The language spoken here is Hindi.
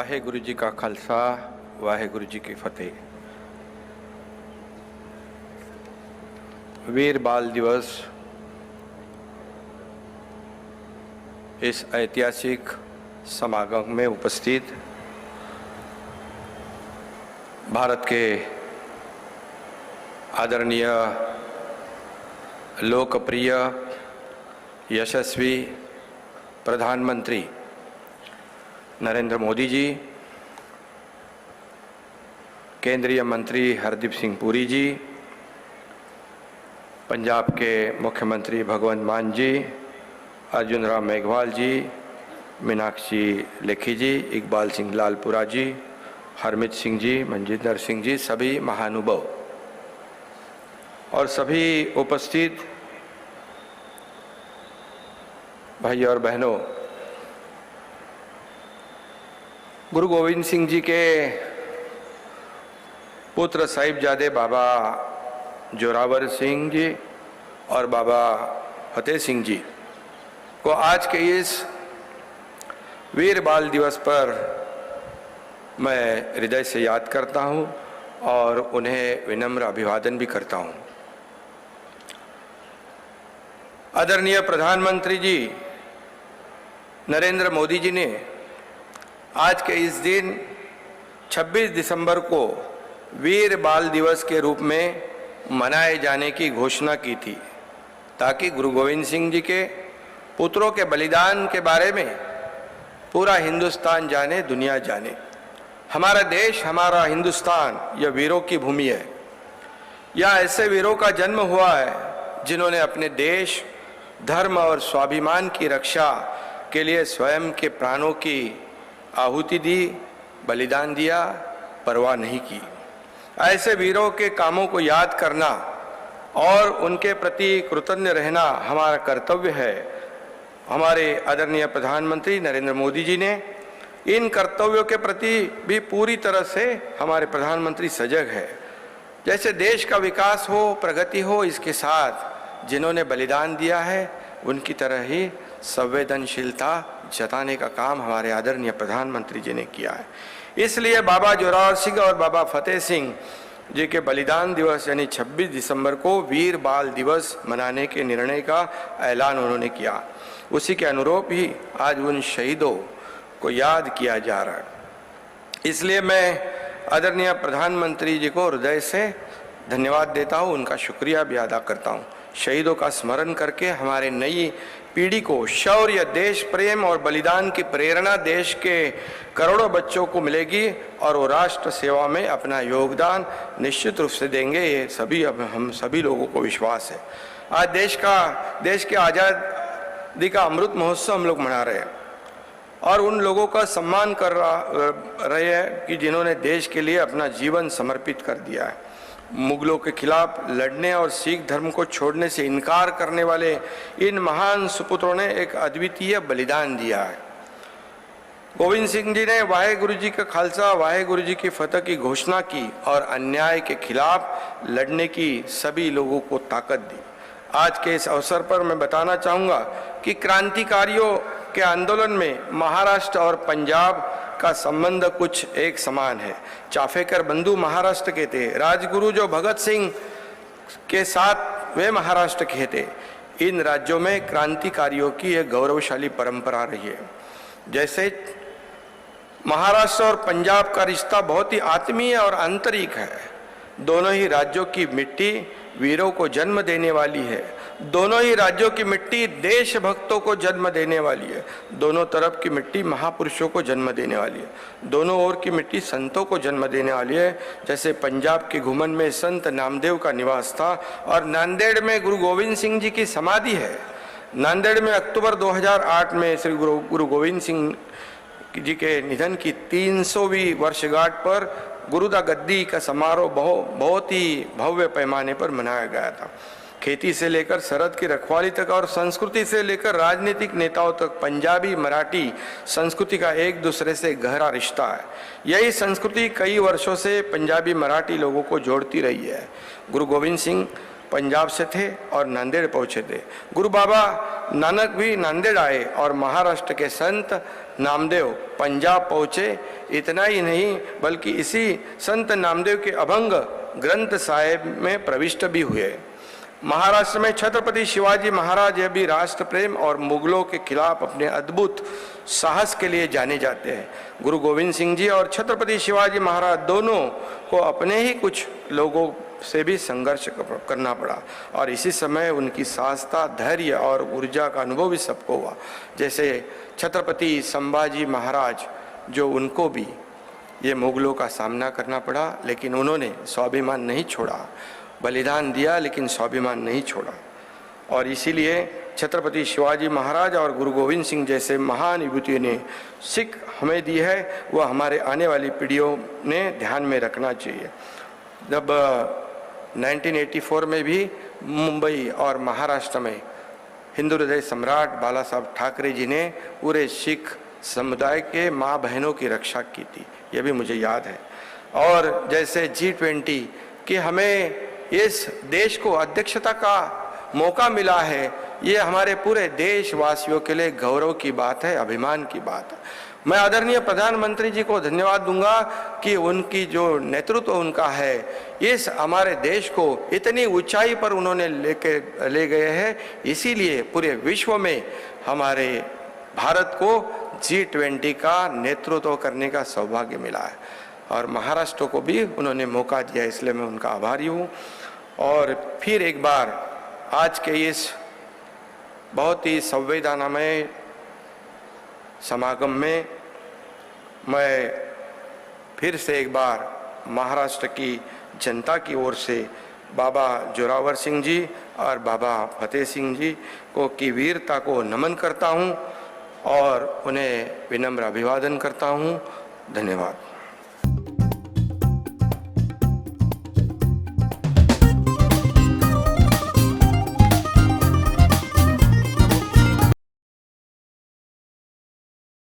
वाहेगुरु जी का खालसा वाहेगुरु जी की फतेह। वीर बाल दिवस इस ऐतिहासिक समागम में उपस्थित भारत के आदरणीय लोकप्रिय यशस्वी प्रधानमंत्री नरेंद्र मोदी जी, केंद्रीय मंत्री हरदीप सिंह पुरी जी, पंजाब के मुख्यमंत्री भगवंत मान जी, अर्जुन राम मेघवाल जी, मीनाक्षी लेखी जी, इकबाल सिंह लालपुरा जी, हरमीत सिंह जी, मनजिंदर सिंह जी, सभी महानुभाव और सभी उपस्थित भाई और बहनों, गुरु गोविंद सिंह जी के पुत्र साहिबजादे बाबा जोरावर सिंह जी और बाबा फतेह सिंह जी को आज के इस वीर बाल दिवस पर मैं हृदय से याद करता हूं और उन्हें विनम्र अभिवादन भी करता हूं। आदरणीय प्रधानमंत्री जी नरेंद्र मोदी जी ने आज के इस दिन 26 दिसंबर को वीर बाल दिवस के रूप में मनाए जाने की घोषणा की थी, ताकि गुरु गोविंद सिंह जी के पुत्रों के बलिदान के बारे में पूरा हिंदुस्तान जाने, दुनिया जाने। हमारा देश, हमारा हिंदुस्तान यह वीरों की भूमि है। यहाँ ऐसे वीरों का जन्म हुआ है जिन्होंने अपने देश, धर्म और स्वाभिमान की रक्षा के लिए स्वयं के प्राणों की आहुति दी, बलिदान दिया, परवाह नहीं की। ऐसे वीरों के कामों को याद करना और उनके प्रति कृतज्ञ रहना हमारा कर्तव्य है। हमारे आदरणीय प्रधानमंत्री नरेंद्र मोदी जी ने इन कर्तव्यों के प्रति भी पूरी तरह से हमारे प्रधानमंत्री सजग है। जैसे देश का विकास हो, प्रगति हो, इसके साथ जिन्होंने बलिदान दिया है उनकी तरह ही संवेदनशीलता जताने का काम हमारे आदरणीय प्रधानमंत्री जी ने किया है। इसलिए बाबा जोरावर सिंह और बाबा फतेह सिंह जी के बलिदान दिवस यानी 26 दिसंबर को वीर बाल दिवस मनाने के निर्णय का ऐलान उन्होंने किया। उसी के अनुरूप ही आज उन शहीदों को याद किया जा रहा है। इसलिए मैं आदरणीय प्रधानमंत्री जी को हृदय से धन्यवाद देता हूँ, उनका शुक्रिया भी अदा करता हूँ। शहीदों का स्मरण करके हमारे नई पीढ़ी को शौर्य, देश प्रेम और बलिदान की प्रेरणा देश के करोड़ों बच्चों को मिलेगी और वो राष्ट्र सेवा में अपना योगदान निश्चित रूप से देंगे। ये सभी हम सभी लोगों को विश्वास है। आज देश के आज़ादी का अमृत महोत्सव हम लोग मना रहे हैं और उन लोगों का सम्मान कर रहे हैं कि जिन्होंने देश के लिए अपना जीवन समर्पित कर दिया है। मुगलों के खिलाफ लड़ने और सिख धर्म को छोड़ने से इनकार करने वाले इन महान सुपुत्रों ने एक अद्वितीय बलिदान दिया है। गोविंद सिंह जी ने वाहेगुरु जी का खालसा वाहेगुरु जी की फतह की घोषणा की और अन्याय के खिलाफ लड़ने की सभी लोगों को ताकत दी। आज के इस अवसर पर मैं बताना चाहूँगा कि क्रांतिकारियों के आंदोलन में महाराष्ट्र और पंजाब का संबंध कुछ एक समान है। चाफेकर बंधु महाराष्ट्र के थे, राजगुरु जो भगत सिंह के साथ वे महाराष्ट्र के थे। इन राज्यों में क्रांतिकारियों की एक गौरवशाली परंपरा रही है। जैसे महाराष्ट्र और पंजाब का रिश्ता बहुत ही आत्मीय और आंतरिक है। दोनों ही राज्यों की मिट्टी वीरों को जन्म देने वाली है। दोनों ही राज्यों की मिट्टी देशभक्तों को जन्म देने वाली है। दोनों तरफ की मिट्टी महापुरुषों को जन्म देने वाली है। दोनों ओर की मिट्टी संतों को जन्म देने वाली है। जैसे पंजाब के घुमन में संत नामदेव का निवास था और नांदेड़ में गुरु गोविंद सिंह जी की समाधि है। नांदेड़ में अक्टूबर 2008 में श्री गुरु गोविंद सिंह जी के निधन की 300वीं वर्षगांठ पर गुरुदा गद्दी का समारोह बहुत ही भव्य पैमाने पर मनाया गया था। खेती से लेकर सरहद की रखवाली तक और संस्कृति से लेकर राजनीतिक नेताओं तक पंजाबी मराठी संस्कृति का एक दूसरे से गहरा रिश्ता है। यही संस्कृति कई वर्षों से पंजाबी मराठी लोगों को जोड़ती रही है। गुरु गोविंद सिंह पंजाब से थे और नांदेड़ पहुंचे थे। गुरु बाबा नानक भी नांदेड़ आए और महाराष्ट्र के संत नामदेव पंजाब पहुँचे। इतना ही नहीं बल्कि इसी संत नामदेव के अभंग ग्रंथ साहिब में प्रविष्ट भी हुए। महाराष्ट्र में छत्रपति शिवाजी महाराज भी राष्ट्र प्रेम और मुगलों के खिलाफ अपने अद्भुत साहस के लिए जाने जाते हैं। गुरु गोविंद सिंह जी और छत्रपति शिवाजी महाराज दोनों को अपने ही कुछ लोगों से भी संघर्ष करना पड़ा और इसी समय उनकी साहसता, धैर्य और ऊर्जा का अनुभव भी सबको हुआ। जैसे छत्रपति संभाजी महाराज, जो उनको भी ये मुगलों का सामना करना पड़ा, लेकिन उन्होंने स्वाभिमान नहीं छोड़ा, बलिदान दिया लेकिन स्वाभिमान नहीं छोड़ा। और इसीलिए छत्रपति शिवाजी महाराज और गुरु गोविंद सिंह जैसे महान विभूतियों ने सीख हमें दी है, वह हमारे आने वाली पीढ़ियों ने ध्यान में रखना चाहिए। जब 1984 में भी मुंबई और महाराष्ट्र में हिंदू हृदय सम्राट बाला साहब ठाकरे जी ने पूरे सिख समुदाय के माँ बहनों की रक्षा की थी, यह भी मुझे याद है। और जैसे G20 कि हमें इस देश को अध्यक्षता का मौका मिला है, ये हमारे पूरे देशवासियों के लिए गौरव की बात है, अभिमान की बात है। मैं आदरणीय प्रधानमंत्री जी को धन्यवाद दूंगा कि उनकी जो नेतृत्व उनका है, इस हमारे देश को इतनी ऊंचाई पर उन्होंने ले गए हैं। इसीलिए पूरे विश्व में हमारे भारत को G20 का नेतृत्व करने का सौभाग्य मिला है और महाराष्ट्र को भी उन्होंने मौका दिया, इसलिए मैं उनका आभारी हूँ। और फिर एक बार आज के इस बहुत ही संवेदनामय समागम में मैं फिर से एक बार महाराष्ट्र की जनता की ओर से बाबा जोरावर सिंह जी और बाबा फतेह सिंह जी को की वीरता को नमन करता हूं और उन्हें विनम्र अभिवादन करता हूं। धन्यवाद।